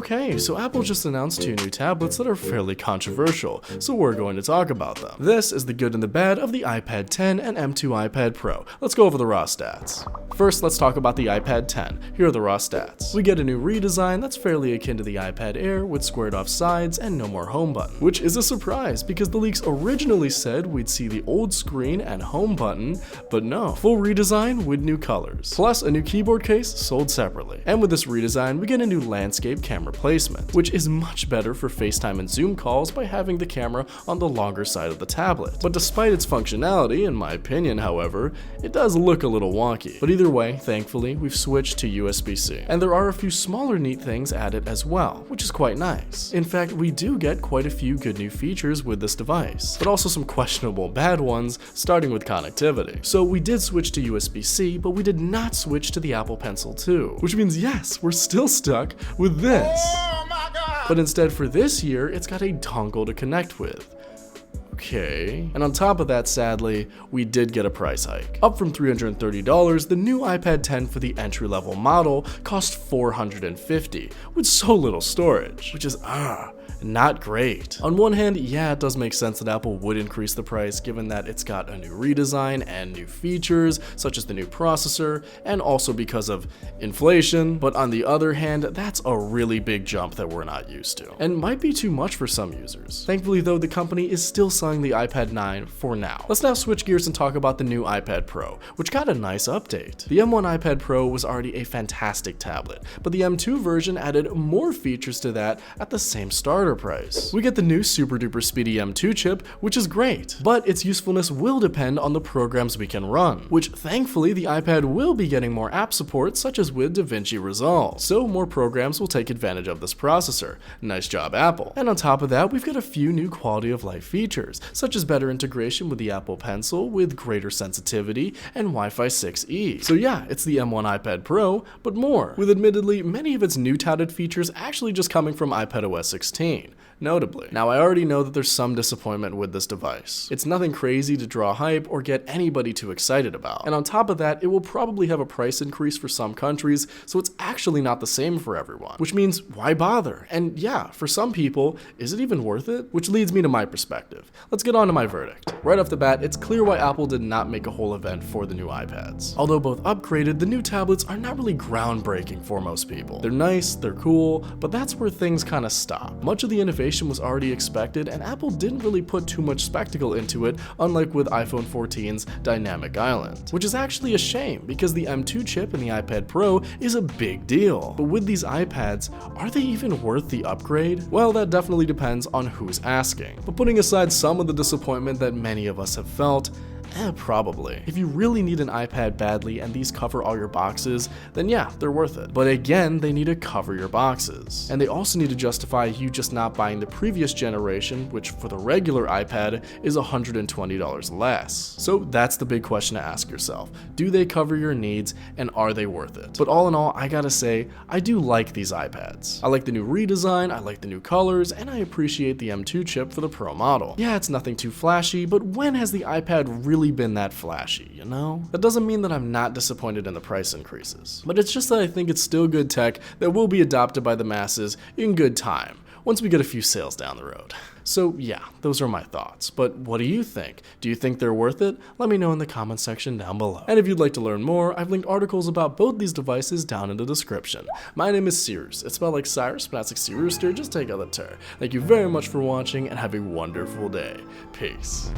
Okay, so Apple just announced 2 new tablets that are fairly controversial, so we're going to talk about them. This is the good and the bad of the iPad 10 and M2 iPad Pro. Let's go over the raw stats. First, let's talk about the iPad 10. Here are the raw stats. We get a new redesign that's fairly akin to the iPad Air with squared off sides and no more home button, which is a surprise because the leaks originally said we'd see the old screen and home button, but no, full redesign with new colors. Plus a new keyboard case sold separately. And with this redesign, we get a new landscape camera placement, which is much better for FaceTime and Zoom calls by having the camera on the longer side of the tablet. But despite its functionality, in my opinion, however, it does look a little wonky. But either way, thankfully, we've switched to USB-C. And there are a few smaller neat things added as well, which is quite nice. In fact, we do get quite a few good new features with this device, but also some questionable bad ones, starting with connectivity. So we did switch to USB-C, but we did not switch to the Apple Pencil 2, which means yes, we're still stuck with this. Oh my God. But instead for this year, it's got a dongle to connect with. Okay. And on top of that, sadly, we did get a price hike. Up from $330, the new iPad 10 for the entry-level model cost $450, with so little storage, which is not great. On one hand, yeah, it does make sense that Apple would increase the price given that it's got a new redesign and new features, such as the new processor, and also because of inflation, but on the other hand, that's a really big jump that we're not used to, and might be too much for some users. Thankfully though, the company is still selling the iPad 9 for now. Let's now switch gears and talk about the new iPad Pro, which got a nice update. The M1 iPad Pro was already a fantastic tablet, but the M2 version added more features to that at the same starter price. We get the new super duper speedy M2 chip, which is great, but its usefulness will depend on the programs we can run, which thankfully the iPad will be getting more app support, such as with DaVinci Resolve, so more programs will take advantage of this processor. Nice job, Apple. And on top of that, we've got a few new quality of life features, such as better integration with the Apple Pencil with greater sensitivity and Wi-Fi 6E. So yeah, it's the M1 iPad Pro, but more, with admittedly many of its new touted features actually just coming from iPadOS 16. Notably. Now, I already know that there's some disappointment with this device. It's nothing crazy to draw hype or get anybody too excited about. And on top of that, it will probably have a price increase for some countries, so it's actually not the same for everyone. Which means, why bother? And yeah, for some people, is it even worth it? Which leads me to my perspective. Let's get on to my verdict. Right off the bat, it's clear why Apple did not make a whole event for the new iPads. Although both upgraded, the new tablets are not really groundbreaking for most people. They're nice, they're cool, but that's where things kind of stop. Much of the innovation was already expected, and Apple didn't really put too much spectacle into it, unlike with iPhone 14's Dynamic Island, which is actually a shame because the M2 chip in the iPad Pro is a big deal. But with these iPads, are they even worth the upgrade? Well, that definitely depends on who's asking. But putting aside some of the disappointment that many of us have felt, probably. If you really need an iPad badly and these cover all your boxes, then yeah, they're worth it. But again, they need to cover your boxes. And they also need to justify you just not buying the previous generation, which for the regular iPad is $120 less. So that's the big question to ask yourself. Do they cover your needs and are they worth it? But all in all, I gotta say, I do like these iPads. I like the new redesign, I like the new colors, and I appreciate the M2 chip for the Pro model. Yeah, it's nothing too flashy, but when has the iPad really been that flashy, you know? That doesn't mean that I'm not disappointed in the price increases, but it's just that I think it's still good tech that will be adopted by the masses in good time, once we get a few sales down the road. So yeah, those are my thoughts, but what do you think? Do you think they're worth it? Let me know in the comment section down below. And if you'd like to learn more, I've linked articles about both these devices down in the description. My name is Sears. It's spelled like Cyrus, but it's like Sea Rooster, just take out the tur. Thank you very much for watching and have a wonderful day. Peace.